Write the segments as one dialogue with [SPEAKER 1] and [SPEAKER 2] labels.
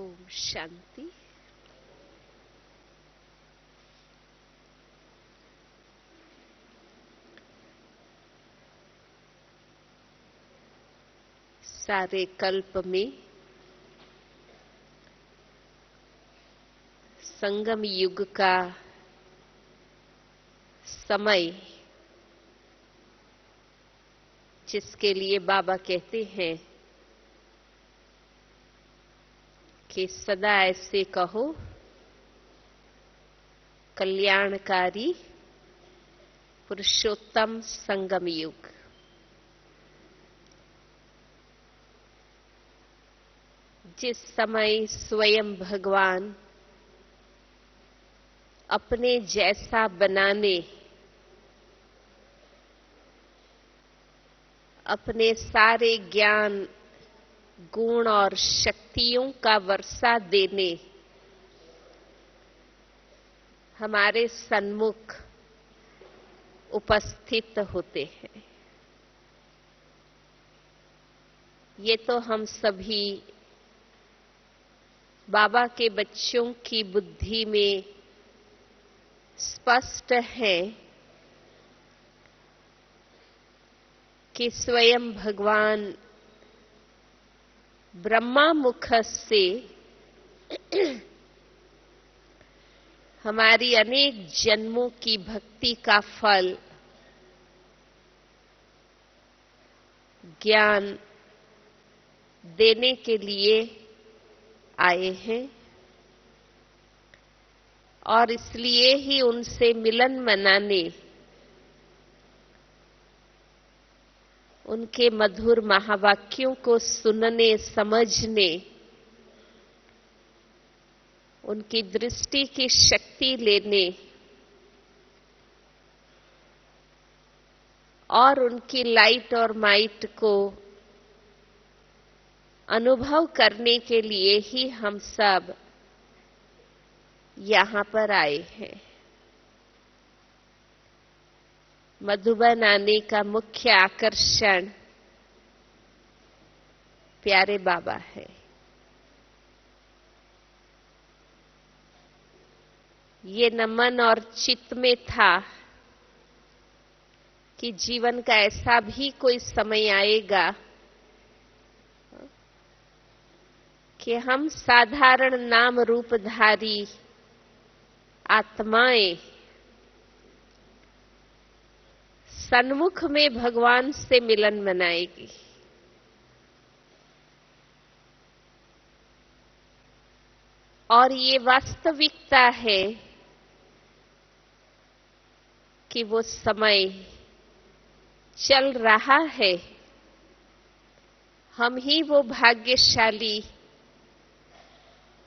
[SPEAKER 1] ओम शांति। सारे कल्प में संगम युग का समय, जिसके लिए बाबा कहते हैं कि सदा ऐसे कहो कल्याणकारी पुरुषोत्तम संगम युग। जिस समय स्वयं भगवान अपने जैसा बनाने, अपने सारे ज्ञान, गुण और शक्तियों का वर्षा देने हमारे सन्मुख उपस्थित होते हैं। ये तो हम सभी बाबा के बच्चों की बुद्धि में स्पष्ट है कि स्वयं भगवान ब्रह्मा मुख से हमारी अनेक जन्मों की भक्ति का फल ज्ञान देने के लिए आए हैं, और इसलिए ही उनसे मिलन मनाने, उनके मधुर महावाक्यों को सुनने समझने, उनकी दृष्टि की शक्ति लेने और उनकी लाइट और माइट को अनुभव करने के लिए ही हम सब यहां पर आए हैं। मधुबन आने का मुख्य आकर्षण प्यारे बाबा है। ये न मन और चित्त में था कि जीवन का ऐसा भी कोई समय आएगा कि हम साधारण नाम रूपधारी आत्माएं सन्मुख में भगवान से मिलन मनाएगी। और ये वास्तविकता है कि वो समय चल रहा है। हम ही वो भाग्यशाली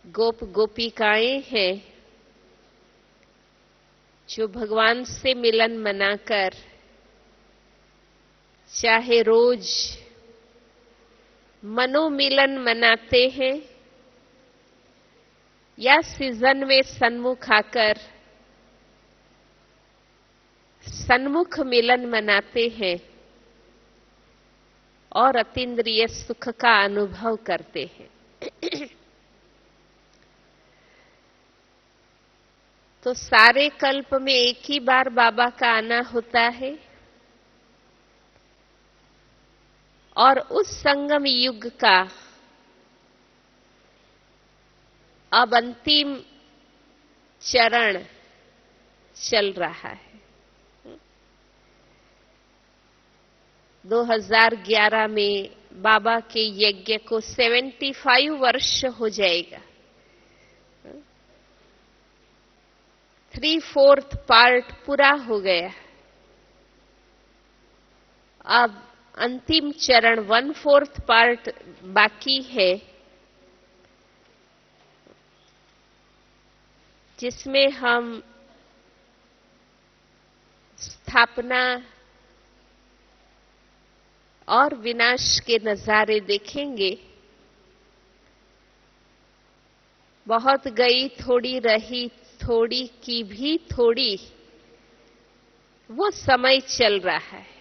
[SPEAKER 1] गोप गोपिकाएं हैं जो भगवान से मिलन मनाकर चाहे रोज मनोमिलन मनाते हैं या सीजन में सन्मुख आकर सन्मुख मिलन मनाते हैं और अतीन्द्रिय सुख का अनुभव करते हैं। तो सारे कल्प में एक ही बार बाबा का आना होता है, और उस संगम युग का अब अंतिम चरण चल रहा है। 2011 में बाबा के यज्ञ को 75 वर्ष हो जाएगा। 3/4 पार्ट पूरा हो गया। अब अंतिम चरण 1/4 पार्ट बाकी है, जिसमें हम स्थापना और विनाश के नजारे देखेंगे। बहुत गई थोड़ी रही, थोड़ी की भी थोड़ी, वो समय चल रहा है।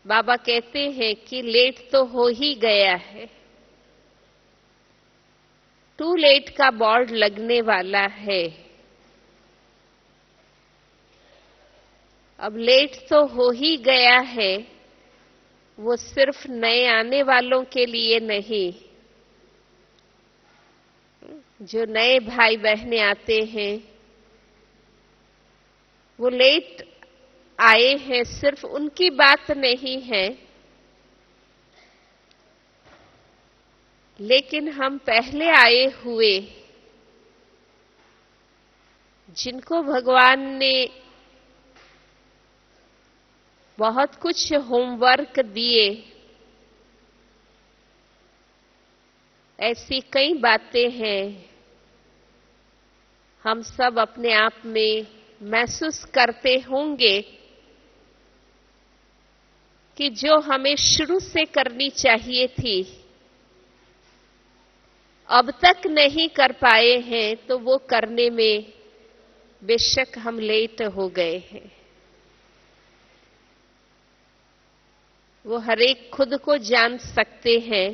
[SPEAKER 1] बाबा कहते हैं कि लेट तो हो ही गया है, टू लेट का बोर्ड लगने वाला है। अब लेट तो हो ही गया है, वो सिर्फ नए आने वालों के लिए नहीं, जो नए भाई बहनें आते हैं वो लेट आए हैं, सिर्फ उनकी बात नहीं है, लेकिन हम पहले आए हुए जिनको भगवान ने बहुत कुछ होमवर्क दिए, ऐसी कई बातें हैं हम सब अपने आप में महसूस करते होंगे कि जो हमें शुरू से करनी चाहिए थी अब तक नहीं कर पाए हैं, तो वो करने में बेशक हम लेट हो गए हैं। वो हर एक खुद को जान सकते हैं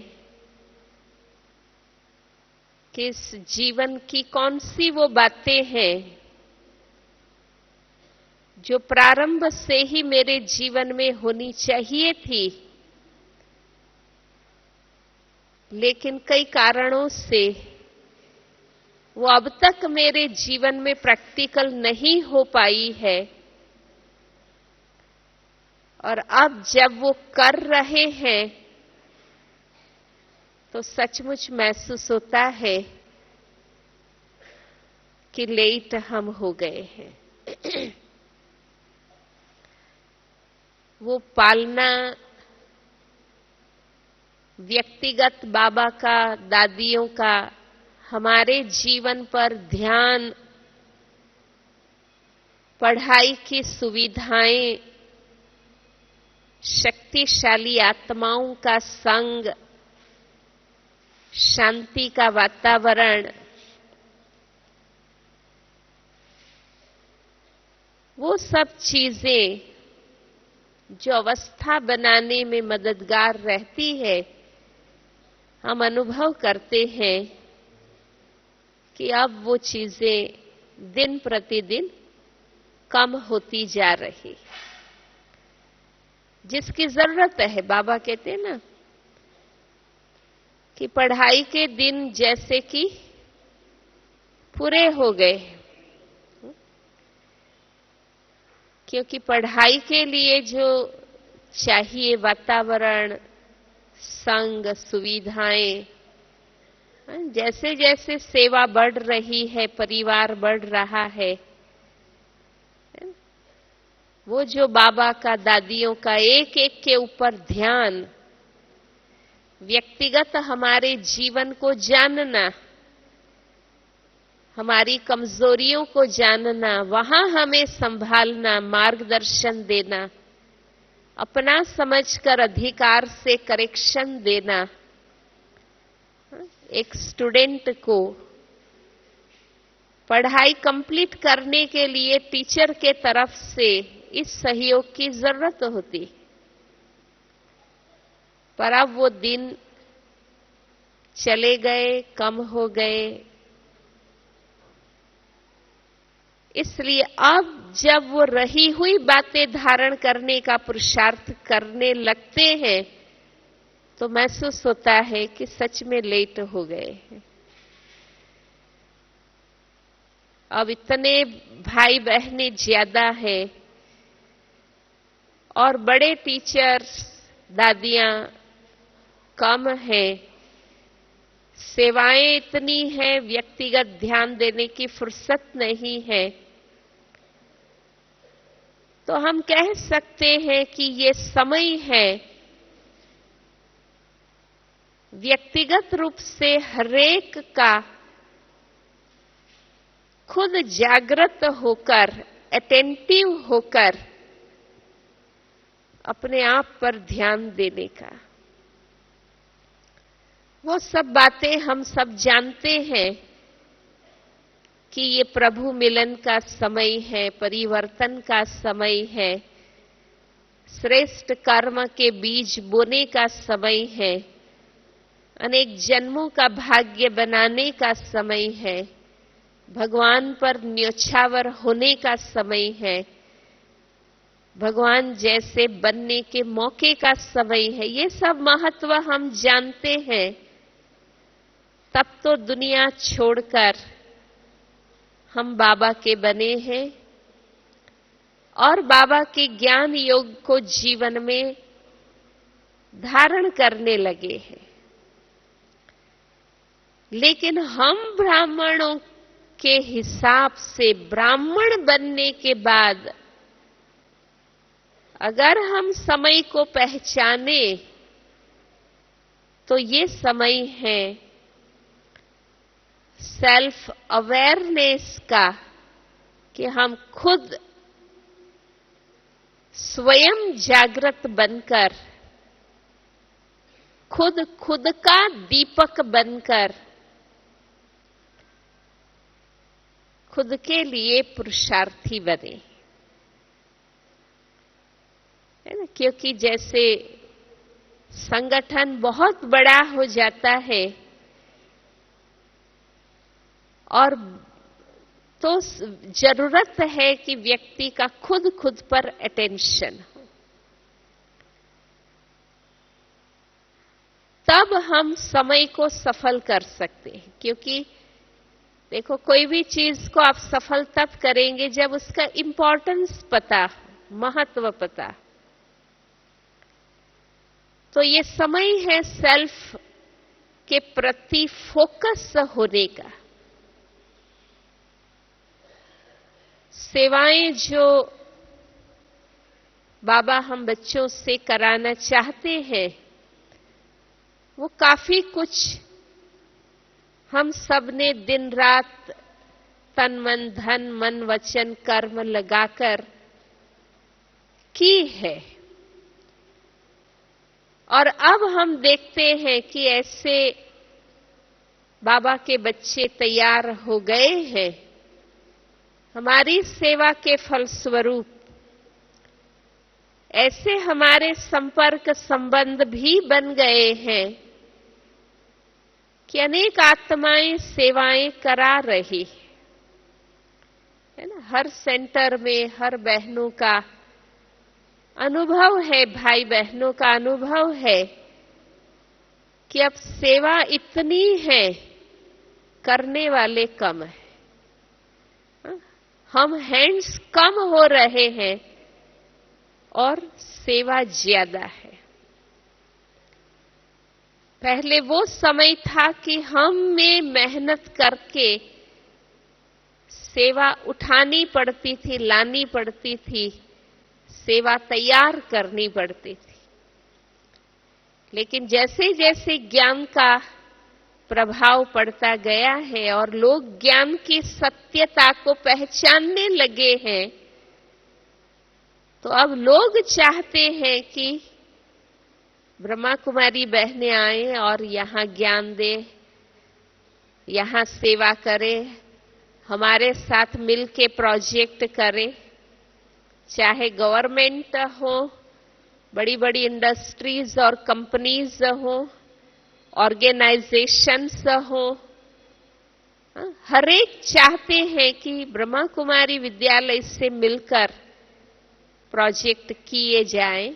[SPEAKER 1] कि इस जीवन की कौन सी वो बातें हैं जो प्रारंभ से ही मेरे जीवन में होनी चाहिए थी, लेकिन कई कारणों से वो अब तक मेरे जीवन में प्रैक्टिकल नहीं हो पाई है। और अब जब वो कर रहे हैं तो सचमुच महसूस होता है कि लेट हम हो गए हैं। वो पालना व्यक्तिगत बाबा का, दादियों का हमारे जीवन पर ध्यान, पढ़ाई की सुविधाएं, शक्तिशाली आत्माओं का संग, शांति का वातावरण, वो सब चीजें जो अवस्था बनाने में मददगार रहती है, हम अनुभव करते हैं कि अब वो चीजें दिन प्रतिदिन कम होती जा रही। जिसकी जरूरत है, बाबा कहते हैं ना कि पढ़ाई के दिन जैसे कि पूरे हो गए, क्योंकि पढ़ाई के लिए जो चाहिए वातावरण, संग, सुविधाएं, जैसे जैसे सेवा बढ़ रही है, परिवार बढ़ रहा है, वो जो बाबा का, दादियों का एक एक के ऊपर ध्यान, व्यक्तिगत हमारे जीवन को जानना, हमारी कमजोरियों को जानना, वहां हमें संभालना, मार्गदर्शन देना, अपना समझकर अधिकार से करेक्शन देना। एक स्टूडेंट को पढ़ाई कंप्लीट करने के लिए टीचर के तरफ से इस सहयोग की जरूरत होती, पर अब वो दिन चले गए, कम हो गए। इसलिए अब जब वो रही हुई बातें धारण करने का पुरुषार्थ करने लगते हैं तो महसूस होता है कि सच में लेट हो गए हैं। अब इतने भाई बहनें ज्यादा हैं और बड़े टीचर्स, दादियां कम हैं, सेवाएं इतनी हैं, व्यक्तिगत ध्यान देने की फुर्सत नहीं है। तो हम कह सकते हैं कि ये समय है व्यक्तिगत रूप से हरेक का खुद जागृत होकर, अटेंटिव होकर अपने आप पर ध्यान देने का। वो सब बातें हम सब जानते हैं कि ये प्रभु मिलन का समय है, परिवर्तन का समय है, श्रेष्ठ कर्म के बीज बोने का समय है, अनेक जन्मों का भाग्य बनाने का समय है, भगवान पर न्योछावर होने का समय है, भगवान जैसे बनने के मौके का समय है। ये सब महत्व हम जानते हैं, तब तो दुनिया छोड़कर हम बाबा के बने हैं और बाबा के ज्ञान योग को जीवन में धारण करने लगे हैं। लेकिन हम ब्राह्मणों के हिसाब से ब्राह्मण बनने के बाद अगर हम समय को पहचाने तो ये समय है सेल्फ अवेयरनेस का, कि हम खुद स्वयं जागृत बनकर, खुद का दीपक बनकर खुद के लिए पुरुषार्थी बने, है ना। क्योंकि जैसे संगठन बहुत बड़ा हो जाता है और तो जरूरत है कि व्यक्ति का खुद पर अटेंशन हो, तब हम समय को सफल कर सकते हैं। क्योंकि देखो, कोई भी चीज को आप सफल तब करेंगे जब उसका इंपॉर्टेंस पता, महत्व पता। तो ये समय है सेल्फ के प्रति फोकस होने का। सेवाएं जो बाबा हम बच्चों से कराना चाहते हैं, वो काफी कुछ हम सब ने दिन रात तन मन धन मन वचन कर्म लगाकर की है। और अब हम देखते हैं कि ऐसे बाबा के बच्चे तैयार हो गए हैं हमारी सेवा के फलस्वरूप। ऐसे हमारे संपर्क संबंध भी बन गए हैं कि अनेक आत्माएं सेवाएं करा रही है ना। हर सेंटर में हर बहनों का अनुभव है, भाई बहनों का अनुभव है कि अब सेवा इतनी है, करने वाले कम है। हम हैंड्स कम हो रहे हैं और सेवा ज्यादा है। पहले वो समय था कि हम में मेहनत करके सेवा उठानी पड़ती थी, लानी पड़ती थी, सेवा तैयार करनी पड़ती थी। लेकिन जैसे जैसे ज्ञान का प्रभाव पड़ता गया है और लोग ज्ञान की सत्यता को पहचानने लगे हैं, तो अब लोग चाहते हैं कि ब्रह्मा कुमारी बहनें आए और यहां ज्ञान दे, यहां सेवा करें, हमारे साथ मिलके प्रोजेक्ट करें। चाहे गवर्नमेंट हो, बड़ी बड़ी इंडस्ट्रीज और कंपनीज हो, ऑर्गेनाइजेशंस हो, हर एक चाहते हैं कि ब्रह्मा कुमारी विद्यालय से मिलकर प्रोजेक्ट किए जाएं,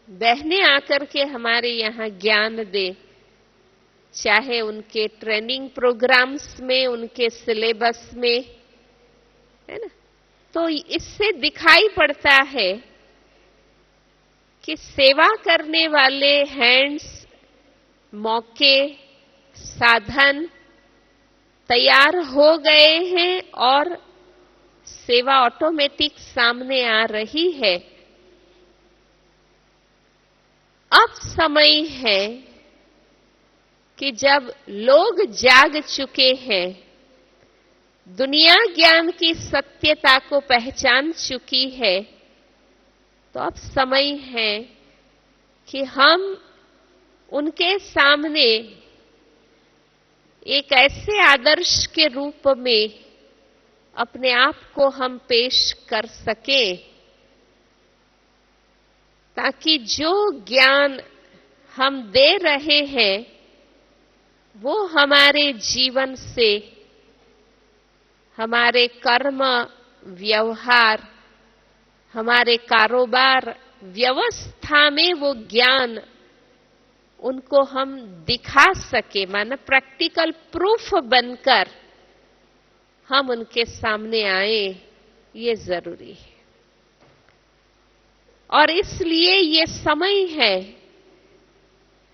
[SPEAKER 1] बहनें आकर के हमारे यहां ज्ञान दे। चाहे उनके ट्रेनिंग प्रोग्राम्स में, उनके सिलेबस में, है ना। तो इससे दिखाई पड़ता है कि सेवा करने वाले हैंड्स, मौके, साधन तैयार हो गए हैं और सेवा ऑटोमेटिक सामने आ रही है। अब समय है कि जब लोग जाग चुके हैं, दुनिया ज्ञान की सत्यता को पहचान चुकी है, तो अब समय है कि हम उनके सामने एक ऐसे आदर्श के रूप में अपने आप को हम पेश कर सकें, ताकि जो ज्ञान हम दे रहे हैं वो हमारे जीवन से, हमारे कर्म, व्यवहार, हमारे कारोबार, व्यवस्था में वो ज्ञान उनको हम दिखा सके, माना प्रैक्टिकल प्रूफ बनकर हम उनके सामने आए, ये जरूरी है। और इसलिए ये समय है,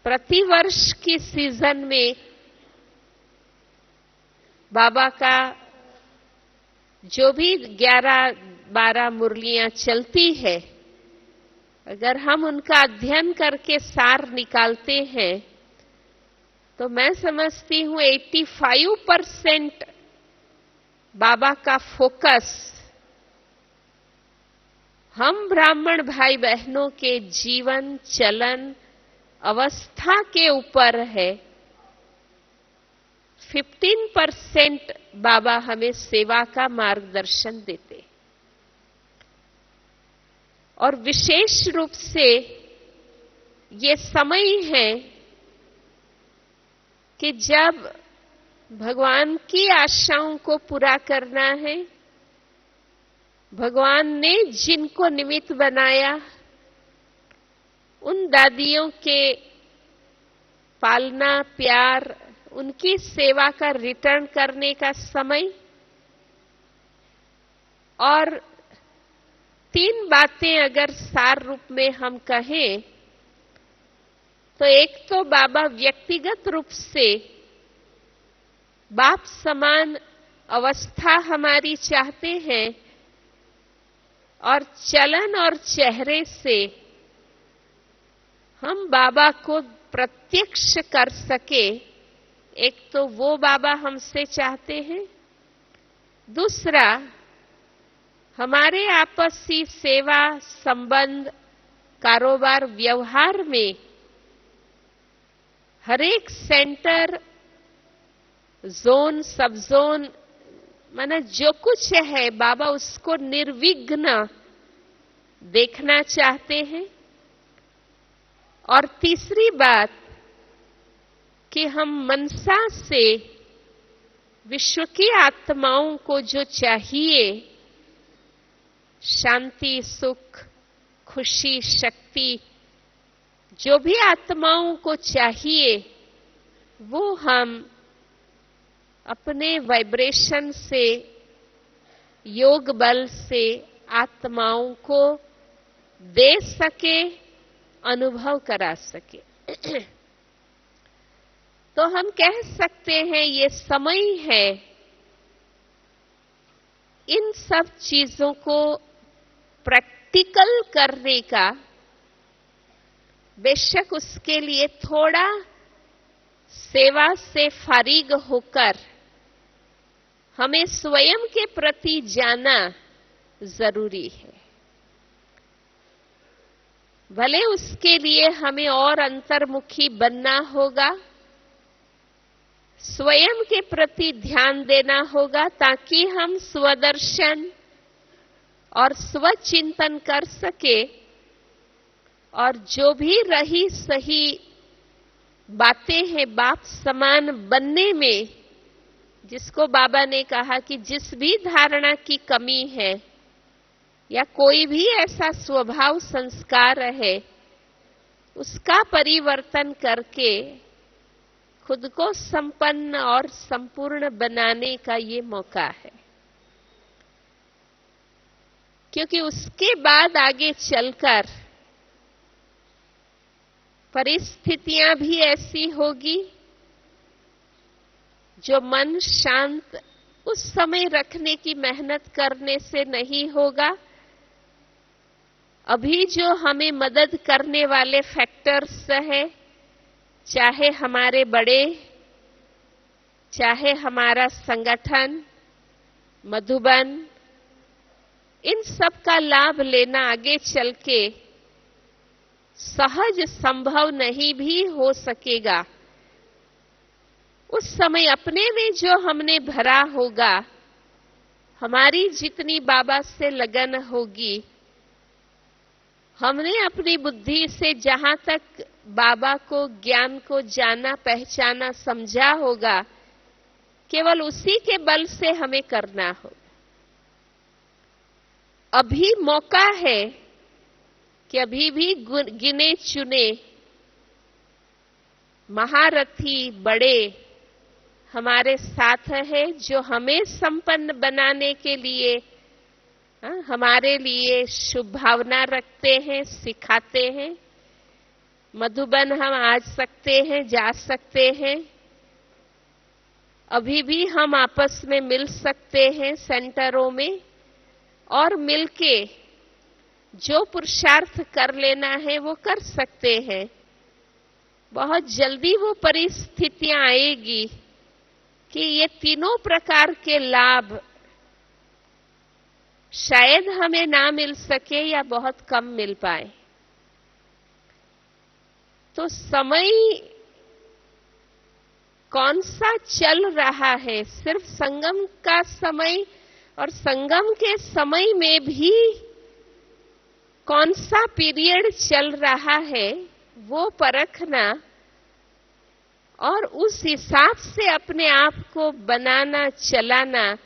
[SPEAKER 1] प्रतिवर्ष की सीजन में बाबा का जो भी 11-12 मुरलियां चलती है, अगर हम उनका अध्ययन करके सार निकालते हैं तो मैं समझती हूं 85% बाबा का फोकस हम ब्राह्मण भाई बहनों के जीवन, चलन, अवस्था के ऊपर है। 15% बाबा हमें सेवा का मार्गदर्शन देते, और विशेष रूप से ये समय है कि जब भगवान की आशाओं को पूरा करना है, भगवान ने जिनको निमित्त बनाया उन दादियों के पालना, प्यार, उनकी सेवा का रिटर्न करने का समय। और 3 बातें अगर सार रूप में हम कहें तो एक तो बाबा व्यक्तिगत रूप से बाप समान अवस्था हमारी चाहते हैं, और चलन और चेहरे से हम बाबा को प्रत्यक्ष कर सके, एक तो वो बाबा हमसे चाहते हैं। दूसरा, हमारे आपसी सेवा, संबंध, कारोबार, व्यवहार में हर एक सेंटर, जोन, सब जोन, माना जो कुछ है बाबा उसको निर्विघ्न देखना चाहते हैं। और तीसरी बात कि हम मनसा से विश्व की आत्माओं को जो चाहिए, शांति, सुख, खुशी, शक्ति, जो भी आत्माओं को चाहिए वो हम अपने वाइब्रेशन से, योग बल से आत्माओं को दे सके, अनुभव करा सके। तो हम कह सकते हैं ये समय है इन सब चीजों को प्रैक्टिकल करने का। बेशक उसके लिए थोड़ा सेवा से फारिग होकर हमें स्वयं के प्रति जाना जरूरी है। भले उसके लिए हमें और अंतर्मुखी बनना होगा, स्वयं के प्रति ध्यान देना होगा, ताकि हम स्वदर्शन और स्वचिंतन कर सके, और जो भी रही सही बातें हैं बाप समान बनने में, जिसको बाबा ने कहा कि जिस भी धारणा की कमी है या कोई भी ऐसा स्वभाव संस्कार है, उसका परिवर्तन करके खुद को संपन्न और संपूर्ण बनाने का ये मौका है। क्योंकि उसके बाद आगे चलकर परिस्थितियां भी ऐसी होगी जो मन शांत उस समय रखने की मेहनत करने से नहीं होगा। अभी जो हमें मदद करने वाले फैक्टर्स हैं, चाहे हमारे बड़े, चाहे हमारा संगठन, मधुबन, इन सब का लाभ लेना आगे चल के सहज संभव नहीं भी हो सकेगा। उस समय अपने में जो हमने भरा होगा, हमारी जितनी बाबा से लगन होगी, हमने अपनी बुद्धि से जहां तक बाबा को, ज्ञान को जाना, पहचाना, समझा होगा, केवल उसी के बल से हमें करना होगा। अभी मौका है कि अभी भी गिने चुने महारथी बड़े हमारे साथ है, जो हमें संपन्न बनाने के लिए, हमारे लिए शुभ भावना रखते हैं, सिखाते हैं। मधुबन हम आ सकते हैं, जा सकते हैं। अभी भी हम आपस में मिल सकते हैं सेंटरों में, और मिलके जो पुरुषार्थ कर लेना है वो कर सकते हैं। बहुत जल्दी वो परिस्थितियां आएगी कि ये तीनों प्रकार के लाभ शायद हमें ना मिल सके या बहुत कम मिल पाए। तो समय कौन सा चल रहा है, सिर्फ संगम का समय, और संगम के समय में भी कौन सा पीरियड चल रहा है वो परखना, और उस हिसाब से अपने आप को बनाना, चलाना,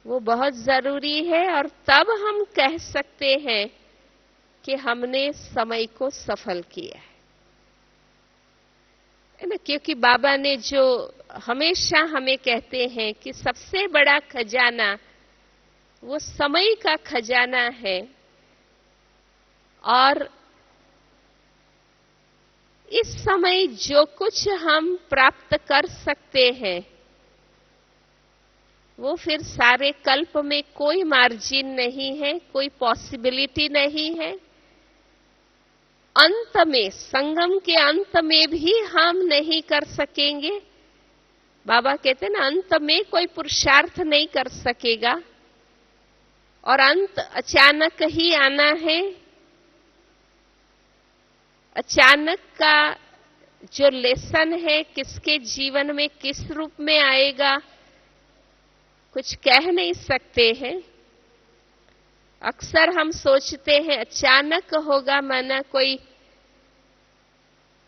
[SPEAKER 1] वो बहुत जरूरी है। और तब हम कह सकते हैं कि हमने समय को सफल किया है ना। क्योंकि बाबा ने जो हमेशा हमें कहते हैं कि सबसे बड़ा खजाना वो समय का खजाना है, और इस समय जो कुछ हम प्राप्त कर सकते हैं वो फिर सारे कल्प में कोई मार्जिन नहीं है, कोई पॉसिबिलिटी नहीं है। अंत में, संगम के अंत में भी हम नहीं कर सकेंगे। बाबा कहते हैं ना, अंत में कोई पुरुषार्थ नहीं कर सकेगा, और अंत अचानक ही आना है। अचानक का जो लेसन है, किसके जीवन में किस रूप में आएगा कुछ कह नहीं सकते हैं। अक्सर हम सोचते हैं अचानक होगा, माना कोई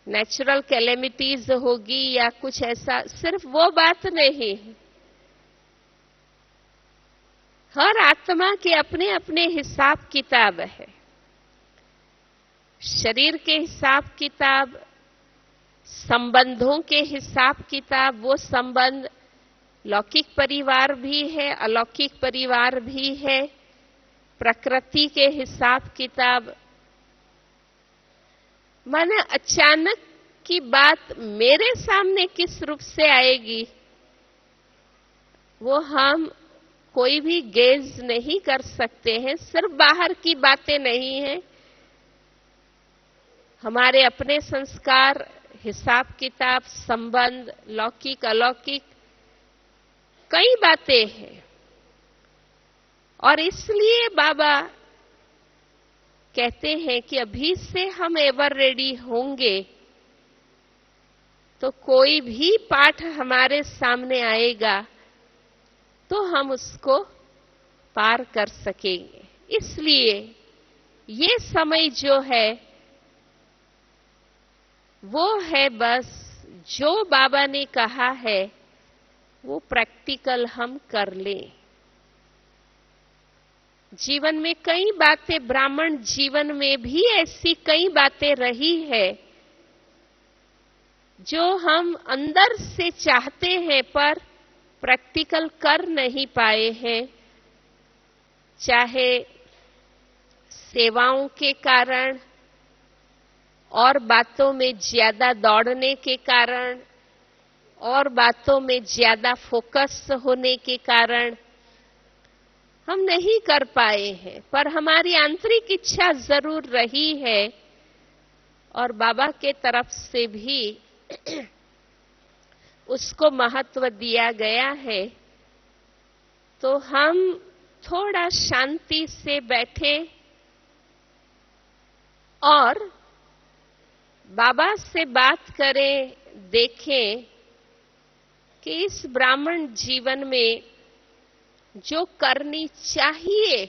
[SPEAKER 1] नेचुरल कैलेमिटीज होगी या कुछ ऐसा। सिर्फ वो बात नहीं है। हर आत्मा के अपने अपने हिसाब किताब है। शरीर के हिसाब किताब, संबंधों के हिसाब किताब, वो संबंध लौकिक परिवार भी है, अलौकिक परिवार भी है। प्रकृति के हिसाब किताब, माने अचानक की बात मेरे सामने किस रूप से आएगी वो हम कोई भी गेज नहीं कर सकते हैं। सिर्फ बाहर की बातें नहीं है, हमारे अपने संस्कार, हिसाब किताब, संबंध, लौकिक अलौकिक, कई बातें हैं। और इसलिए बाबा कहते हैं कि अभी से हम एवर रेडी होंगे तो कोई भी पाठ हमारे सामने आएगा तो हम उसको पार कर सकेंगे। इसलिए ये समय जो है वो है बस जो बाबा ने कहा है वो प्रैक्टिकल हम कर लें। जीवन में कई बातें, ब्राह्मण जीवन में भी ऐसी कई बातें रही है जो हम अंदर से चाहते हैं पर प्रैक्टिकल कर नहीं पाए हैं। चाहे सेवाओं के कारण और बातों में ज्यादा दौड़ने के कारण और बातों में ज्यादा फोकस होने के कारण हम नहीं कर पाए हैं, पर हमारी आंतरिक इच्छा जरूर रही है और बाबा के तरफ से भी उसको महत्व दिया गया है। तो हम थोड़ा शांति से बैठे और बाबा से बात करें, देखें कि इस ब्राह्मण जीवन में जो करनी चाहिए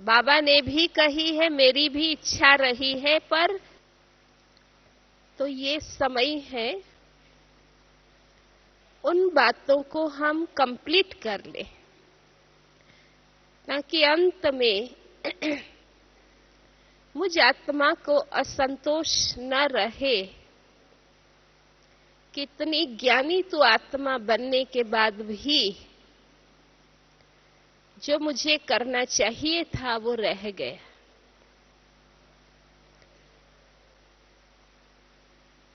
[SPEAKER 1] बाबा ने भी कही है, मेरी भी इच्छा रही है, पर तो ये समय है उन बातों को हम कंप्लीट कर लें, ताकि अंत में मुझ आत्मा को असंतोष न रहे। कितनी ज्ञानी तू आत्मा बनने के बाद भी जो मुझे करना चाहिए था वो रह गया।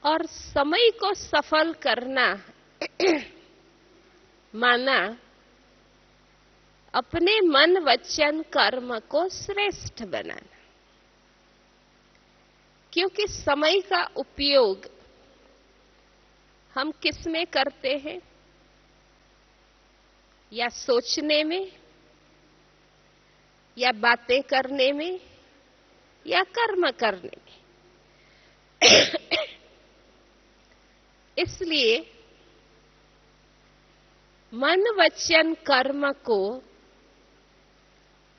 [SPEAKER 1] और समय को सफल करना माना अपने मन वचन कर्म को श्रेष्ठ बनाना, क्योंकि समय का उपयोग हम किस में करते हैं? या सोचने में, या बातें करने में, या कर्म करने में। इसलिए मन वचन कर्म को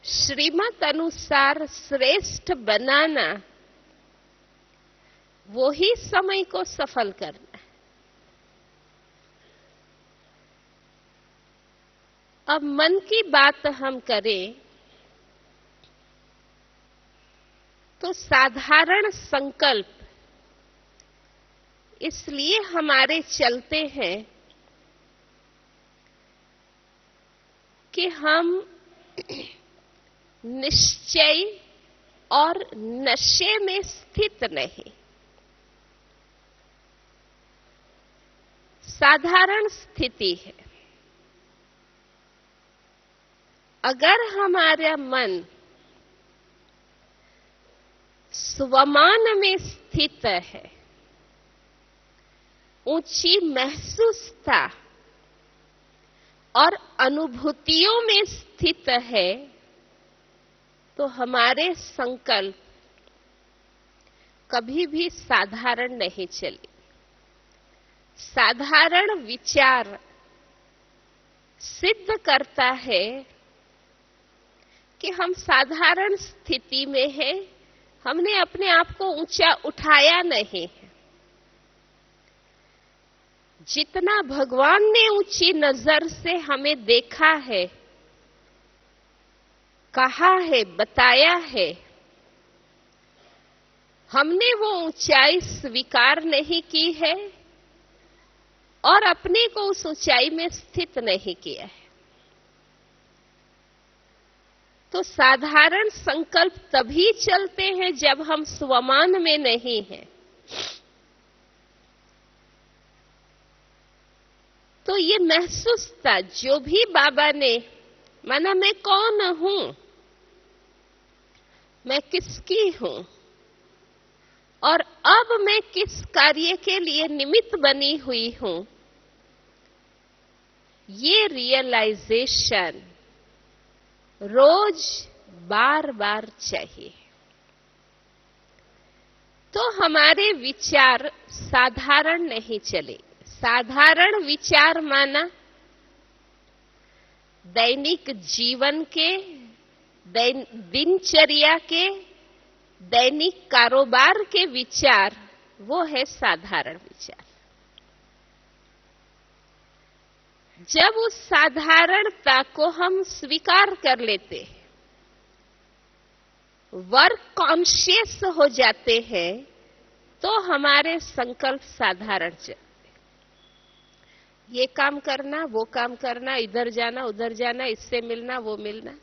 [SPEAKER 1] श्रीमत अनुसार श्रेष्ठ बनाना, वो ही समय को सफल करना है। अब मन की बात हम करें तो साधारण संकल्प इसलिए हमारे चलते हैं कि हम निश्चय और नशे में स्थित नहीं। साधारण स्थिति है। अगर हमारा मन स्वमान में स्थित है, ऊंची महसूसता और अनुभूतियों में स्थित है, तो हमारे संकल्प कभी भी साधारण नहीं चले। साधारण विचार सिद्ध करता है कि हम साधारण स्थिति में हैं, हमने अपने आप को ऊंचा उठाया नहीं है। जितना भगवान ने ऊंची नजर से हमें देखा है, कहा है, बताया है, हमने वो ऊंचाई स्वीकार नहीं की है और अपने को उस ऊंचाई में स्थित नहीं किया है। तो साधारण संकल्प तभी चलते हैं जब हम स्वमान में नहीं हैं। तो ये महसूसता जो भी बाबा ने माना, मैं कौन हूं, मैं किसकी हूं और अब मैं किस कार्य के लिए निमित्त बनी हुई हूं, ये रियलाइजेशन रोज बार बार चाहिए। तो हमारे विचार साधारण नहीं चले। साधारण विचार माना दैनिक जीवन के, दिनचर्या के, दैनिक कारोबार के विचार, वो है साधारण विचार। जब उस साधारणता को हम स्वीकार कर लेते हैं, वर्क कॉन्शियस हो जाते हैं, तो हमारे संकल्प साधारण चलते। ये काम करना, वो काम करना, इधर जाना, उधर जाना, इससे मिलना, वो मिलना।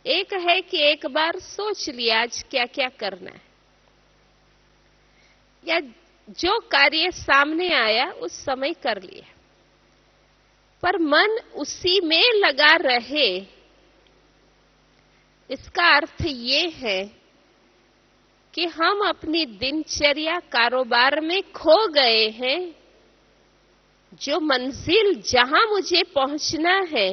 [SPEAKER 1] एक है कि एक बार सोच लिया आज क्या क्या करना है, या जो कार्य सामने आया उस समय कर लिया, पर मन उसी में लगा रहे। इसका अर्थ ये है कि हम अपनी दिनचर्या कारोबार में खो गए हैं। जो मंजिल, जहां मुझे पहुंचना है,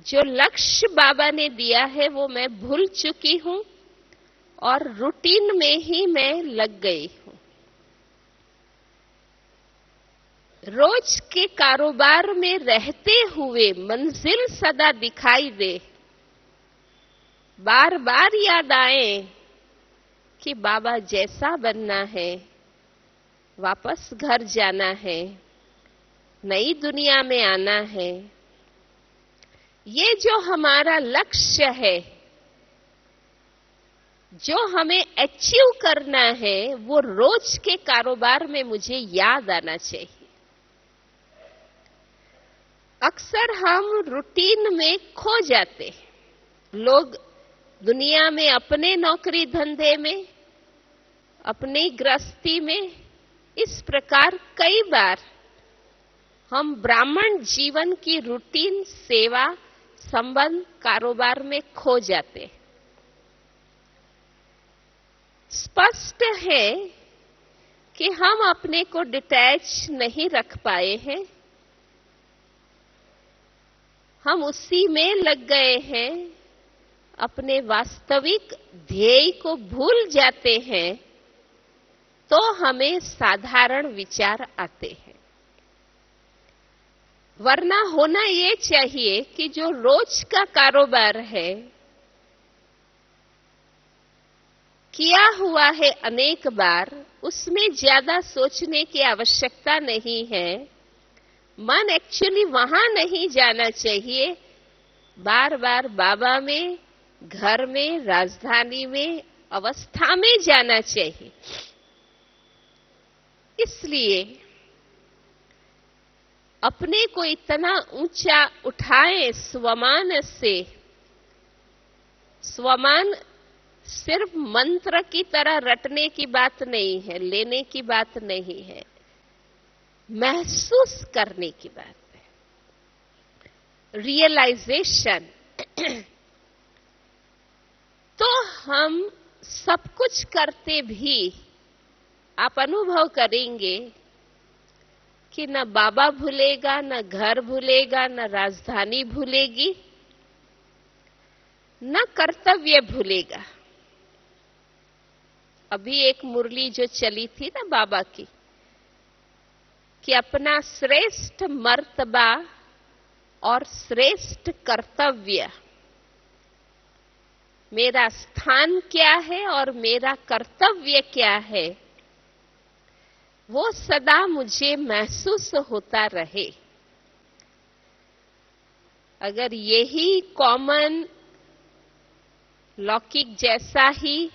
[SPEAKER 1] जो लक्ष्य बाबा ने दिया है, वो मैं भूल चुकी हूं और रूटीन में ही मैं लग गई हूं। रोज के कारोबार में रहते हुए मंजिल सदा दिखाई दे, बार बार याद आए कि बाबा जैसा बनना है, वापस घर जाना है, नई दुनिया में आना है। ये जो हमारा लक्ष्य है, जो हमें अचीव करना है, वो रोज के कारोबार में मुझे याद आना चाहिए। अक्सर हम रूटीन में खो जाते हैं। लोग दुनिया में अपने नौकरी धंधे में, अपनी गृहस्थी में, इस प्रकार कई बार हम ब्राह्मण जीवन की रूटीन, सेवा, संबंध, कारोबार में खो जाते। स्पष्ट है कि हम अपने को डिटैच नहीं रख पाए हैं। हम उसी में लग गए हैं, अपने वास्तविक ध्येय को भूल जाते हैं, तो हमें साधारण विचार आते हैं। वरना होना ये चाहिए कि जो रोज का कारोबार है, किया हुआ है अनेक बार, उसमें ज्यादा सोचने की आवश्यकता नहीं है। मन एक्चुअली वहां नहीं जाना चाहिए। बार बार बाबा में, घर में, राजधानी में, अवस्था में जाना चाहिए। इसलिए अपने को इतना ऊंचा उठाएं स्वमान से। स्वमान सिर्फ मंत्र की तरह रटने की बात नहीं है, लेने की बात नहीं है, महसूस करने की बात है, रियलाइजेशन। तो हम सब कुछ करते भी आप अनुभव करेंगे कि न बाबा भूलेगा, न घर भूलेगा, न राजधानी भूलेगी, न कर्तव्य भूलेगा। अभी एक मुरली जो चली थी ना बाबा की, कि अपना श्रेष्ठ मर्तबा और श्रेष्ठ कर्तव्य, मेरा स्थान क्या है और मेरा कर्तव्य क्या है, वो सदा मुझे महसूस होता रहे। अगर यही कॉमन लौकिक जैसा ही,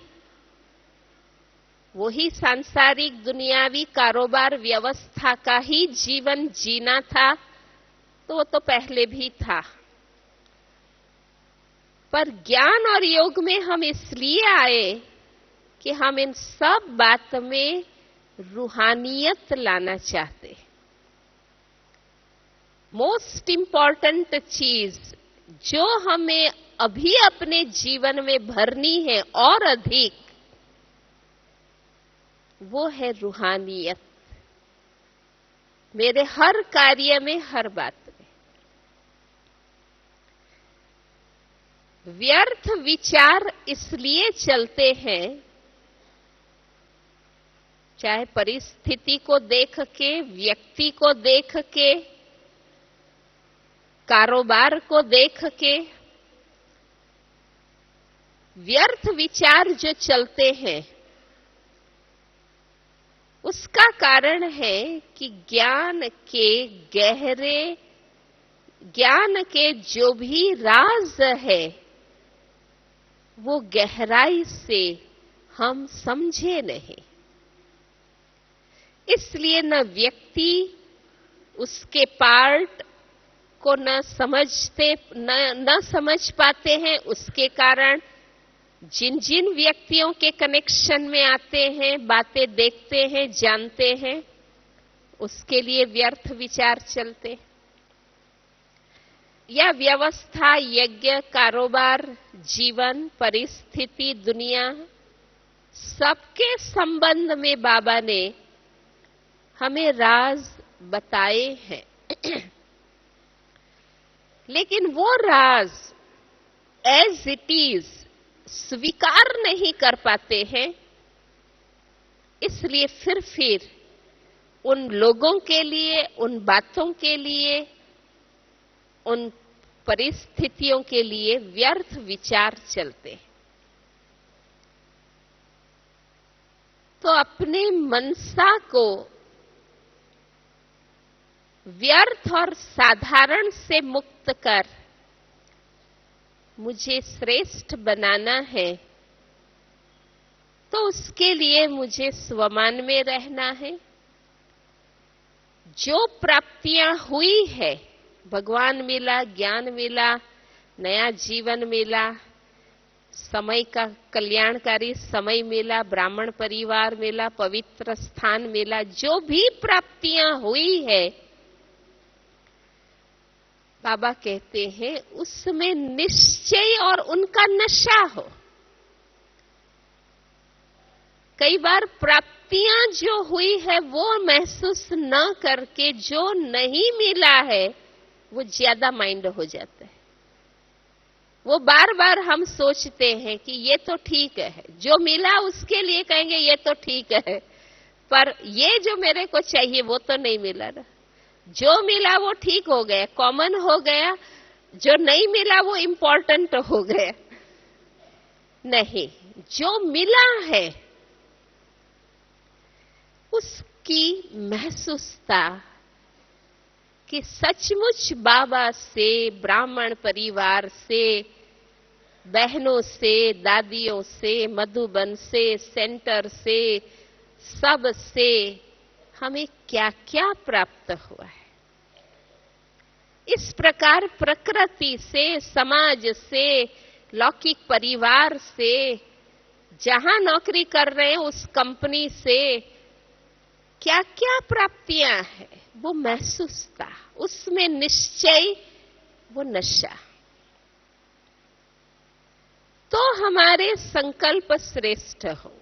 [SPEAKER 1] वही सांसारिक दुनियावी कारोबार व्यवस्था का ही जीवन जीना था, तो वो तो पहले भी था। पर ज्ञान और योग में हम इसलिए आए कि हम इन सब बात में रूहानियत लाना चाहते। मोस्ट इंपॉर्टेंट चीज जो हमें अभी अपने जीवन में भरनी है और अधिक, वो है रूहानियत। मेरे हर कार्य में, हर बात में। व्यर्थ विचार इसलिए चलते हैं, चाहे परिस्थिति को देख के, व्यक्ति को देख के, कारोबार को देख के, व्यर्थ विचार जो चलते हैं, उसका कारण है कि ज्ञान के गहरे, ज्ञान के जो भी राज है, वो गहराई से हम समझे नहीं। इसलिए न व्यक्ति उसके पार्ट को न समझ पाते हैं। उसके कारण जिन जिन व्यक्तियों के कनेक्शन में आते हैं, बातें देखते हैं, जानते हैं, उसके लिए व्यर्थ विचार चलते। या व्यवस्था, यज्ञ, कारोबार, जीवन, परिस्थिति, दुनिया, सबके संबंध में बाबा ने हमें राज बताए हैं। लेकिन वो राज एज इट इज स्वीकार नहीं कर पाते हैं। इसलिए फिर उन लोगों के लिए, उन बातों के लिए, उन परिस्थितियों के लिए व्यर्थ विचार चलते हैं। तो अपने मनसा को व्यर्थ और साधारण से मुक्त कर मुझे श्रेष्ठ बनाना है, तो उसके लिए मुझे स्वमान में रहना है। जो प्राप्तियां हुई है, भगवान मिला, ज्ञान मिला, नया जीवन मिला, समय का कल्याणकारी समय मिला, ब्राह्मण परिवार मिला, पवित्र स्थान मिला, जो भी प्राप्तियां हुई है, बाबा कहते हैं उसमें निश्चय और उनका नशा हो। कई बार प्राप्तियां जो हुई है वो महसूस न करके जो नहीं मिला है वो ज्यादा माइंड हो जाता है। वो बार बार हम सोचते हैं कि ये तो ठीक है, जो मिला उसके लिए कहेंगे ये तो ठीक है, पर ये जो मेरे को चाहिए वो तो नहीं मिला ना। जो मिला वो ठीक हो गया, कॉमन हो गया, जो नहीं मिला वो इंपॉर्टेंट हो गया। नहीं, जो मिला है उसकी महसूसता कि सचमुच बाबा से, ब्राह्मण परिवार से, बहनों से, दादियों से, मधुबन से, सेंटर से, सब से हमें क्या क्या प्राप्त हुआ है। इस प्रकार प्रकृति से, समाज से, लौकिक परिवार से, जहां नौकरी कर रहे हैं उस कंपनी से क्या क्या प्राप्तियां हैं वो महसूसता, उसमें निश्चय, वो नशा, तो हमारे संकल्प श्रेष्ठ हो।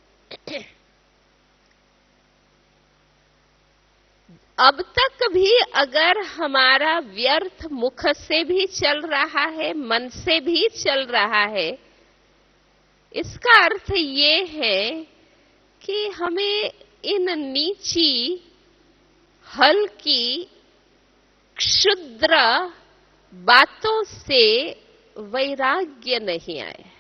[SPEAKER 1] अब तक भी अगर हमारा व्यर्थ मुख से भी चल रहा है, मन से भी चल रहा है, इसका अर्थ ये है कि हमें इन नीची, हल्की, क्षुद्र बातों से वैराग्य नहीं आया,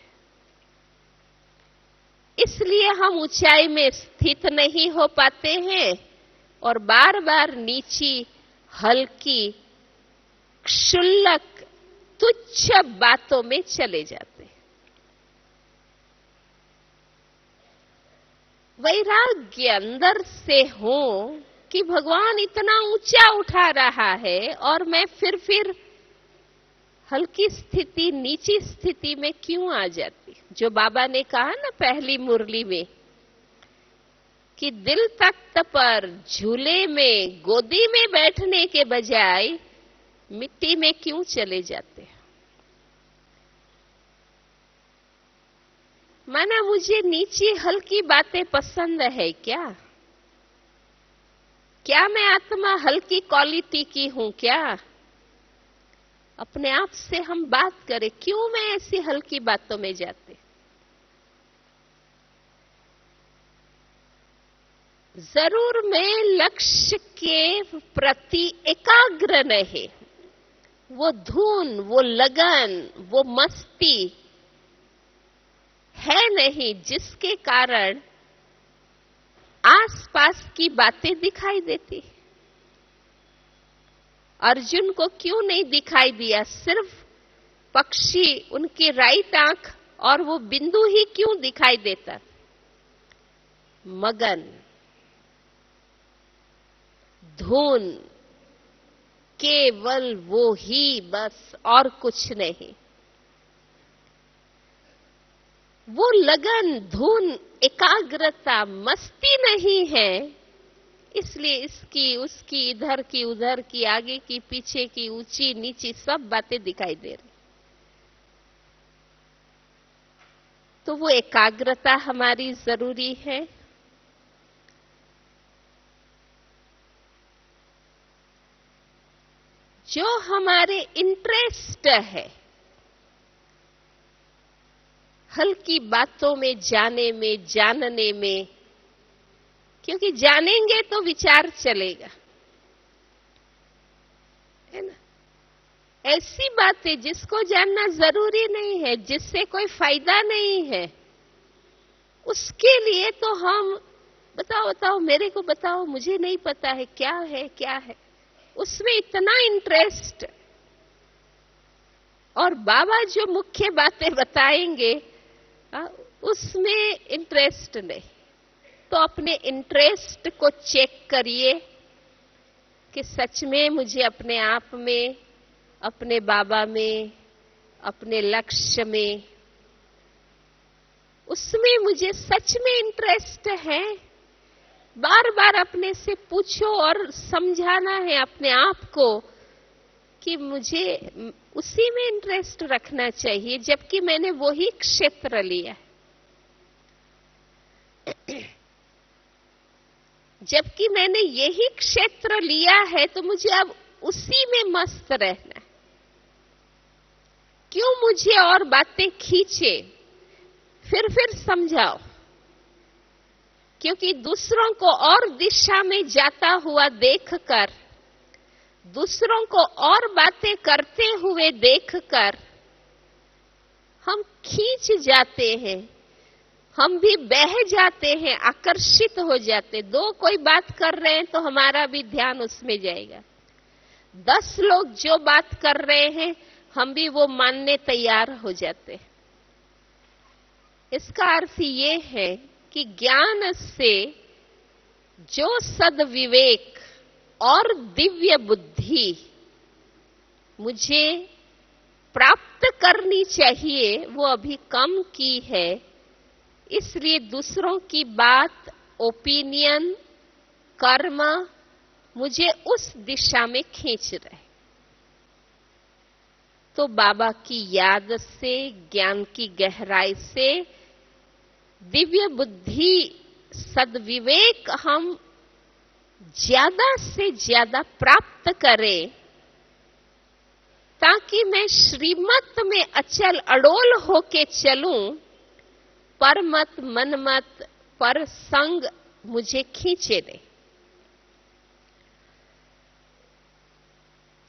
[SPEAKER 1] इसलिए हम ऊंचाई में स्थित नहीं हो पाते हैं और बार बार नीची, हल्की, क्षुल्लक, तुच्छ बातों में चले जाते हैं। वैराग्य अंदर से हो कि भगवान इतना ऊंचा उठा रहा है और मैं फिर हल्की स्थिति, नीची स्थिति में क्यों आ जाती। जो बाबा ने कहा ना पहली मुरली में कि दिल तख्त पर झूले में गोदी में बैठने के बजाय मिट्टी में क्यों चले जाते हैं। माना मुझे नीची हल्की बातें पसंद है क्या? क्या मैं आत्मा हल्की क्वालिटी की हूं क्या? अपने आप से हम बात करें, क्यों मैं ऐसी हल्की बातों में जाते। जरूर मैं लक्ष्य के प्रति एकाग्र नहीं, वो धुन, वो लगन, वो मस्ती है नहीं जिसके कारण आसपास की बातें दिखाई देती। अर्जुन को क्यों नहीं दिखाई दिया? सिर्फ पक्षी, उनकी राइट आंख और वो बिंदु ही क्यों दिखाई देता? मगन, धुन, केवल वो ही बस, और कुछ नहीं। वो लगन, धुन, एकाग्रता, मस्ती नहीं है, इसलिए इसकी, उसकी, इधर की, उधर की, आगे की, पीछे की, ऊंची नीची सब बातें दिखाई दे रही। तो वो एकाग्रता हमारी जरूरी है। जो हमारे इंटरेस्ट है, हल्की बातों में जाने में, जानने में, क्योंकि जानेंगे तो विचार चलेगा, है ना। ऐसी बातें जिसको जानना जरूरी नहीं है, जिससे कोई फायदा नहीं है, उसके लिए तो हम बताओ बताओ मेरे को बताओ, मुझे नहीं पता है क्या है क्या है, उसमें इतना इंटरेस्ट। और बाबा जो मुख्य बातें बताएंगे उसमें इंटरेस्ट नहीं। तो अपने इंटरेस्ट को चेक करिए कि सच में मुझे अपने आप में, अपने बाबा में, अपने लक्ष्य में, उसमें मुझे सच में इंटरेस्ट है। बार बार अपने से पूछो और समझाना है अपने आप को कि मुझे उसी में इंटरेस्ट रखना चाहिए, जबकि मैंने वही क्षेत्र लिया है। जबकि मैंने यही क्षेत्र लिया है, तो मुझे अब उसी में मस्त रहना है। क्यों मुझे और बातें खींचे? फिर समझाओ। क्योंकि दूसरों को और दिशा में जाता हुआ देखकर, दूसरों को और बातें करते हुए देखकर हम खींच जाते हैं, हम भी बह जाते हैं, आकर्षित हो जाते। दो कोई बात कर रहे हैं तो हमारा भी ध्यान उसमें जाएगा। 10 लोग जो बात कर रहे हैं हम भी वो मानने तैयार हो जाते हैं। इसका अर्थ ये है कि ज्ञान से जो सद्विवेक और दिव्य बुद्धि मुझे प्राप्त करनी चाहिए वो अभी कम की है। इसलिए दूसरों की बात, ओपिनियन, कर्म मुझे उस दिशा में खींच रहे। तो बाबा की याद से, ज्ञान की गहराई से दिव्य बुद्धि, सद्विवेक हम ज्यादा से ज्यादा प्राप्त करें, ताकि मैं श्रीमत में अचल अडोल होके चलूं, परमत मनमत पर संग मुझे खींचे दे।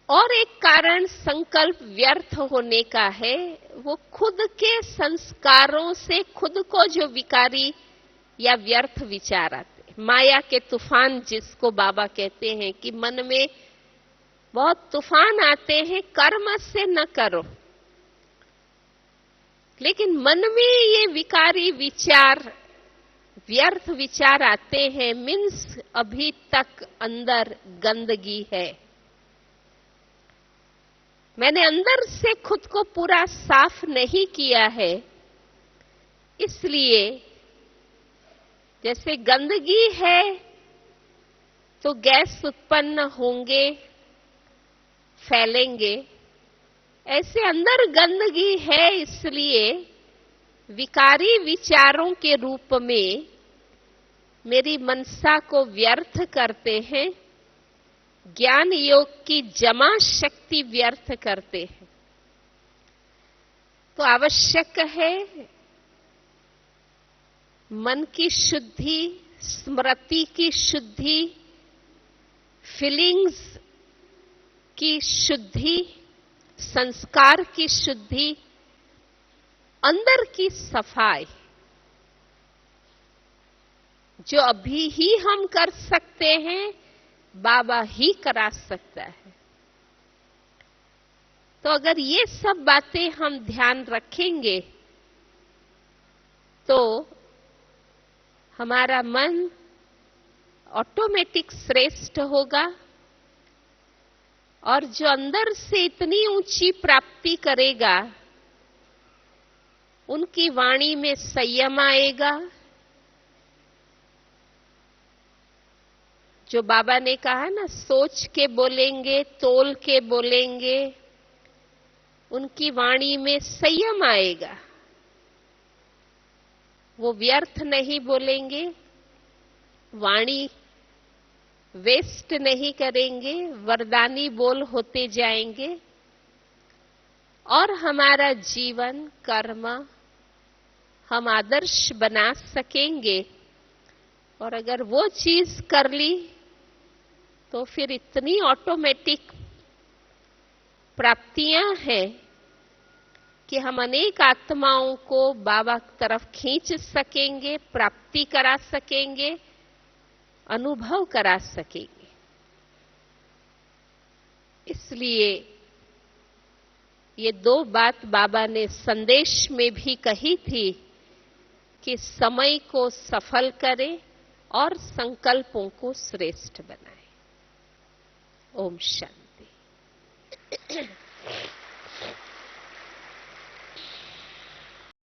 [SPEAKER 1] और एक कारण संकल्प व्यर्थ होने का है, वो खुद के संस्कारों से खुद को जो विकारी या व्यर्थ विचार आते, माया के तूफान जिसको बाबा कहते हैं कि मन में बहुत तूफान आते हैं, कर्म से न करो, लेकिन मन में ये विकारी विचार, व्यर्थ विचार आते हैं, मीन्स अभी तक अंदर गंदगी है। मैंने अंदर से खुद को पूरा साफ नहीं किया है, इसलिए जैसे गंदगी है तो गैस उत्पन्न होंगे, फैलेंगे, ऐसे अंदर गंदगी है, इसलिए विकारी विचारों के रूप में मेरी मनसा को व्यर्थ करते हैं, ज्ञान योग की जमा शक्ति व्यर्थ करते हैं। तो आवश्यक है मन की शुद्धि, स्मृति की शुद्धि, फीलिंग्स की शुद्धि, संस्कार की शुद्धि, अंदर की सफाई, जो अभी ही हम कर सकते हैं, बाबा ही करा सकता है। तो अगर ये सब बातें हम ध्यान रखेंगे तो हमारा मन ऑटोमेटिक श्रेष्ठ होगा, और जो अंदर से इतनी ऊंची प्राप्ति करेगा उनकी वाणी में संयम आएगा। जो बाबा ने कहा ना, सोच के बोलेंगे, तोल के बोलेंगे, उनकी वाणी में संयम आएगा। वो व्यर्थ नहीं बोलेंगे, वाणी वेस्ट नहीं करेंगे, वरदानी बोल होते जाएंगे, और हमारा जीवन, कर्म हम आदर्श बना सकेंगे। और अगर वो चीज कर ली तो फिर इतनी ऑटोमेटिक प्राप्तियां हैं कि हम अनेक आत्माओं को बाबा की तरफ खींच सकेंगे, प्राप्ति करा सकेंगे, अनुभव करा सकेंगे। इसलिए ये दो बात बाबा ने संदेश में भी कही थी कि समय को सफल करें और संकल्पों को श्रेष्ठ बनाएं। ओम शांति।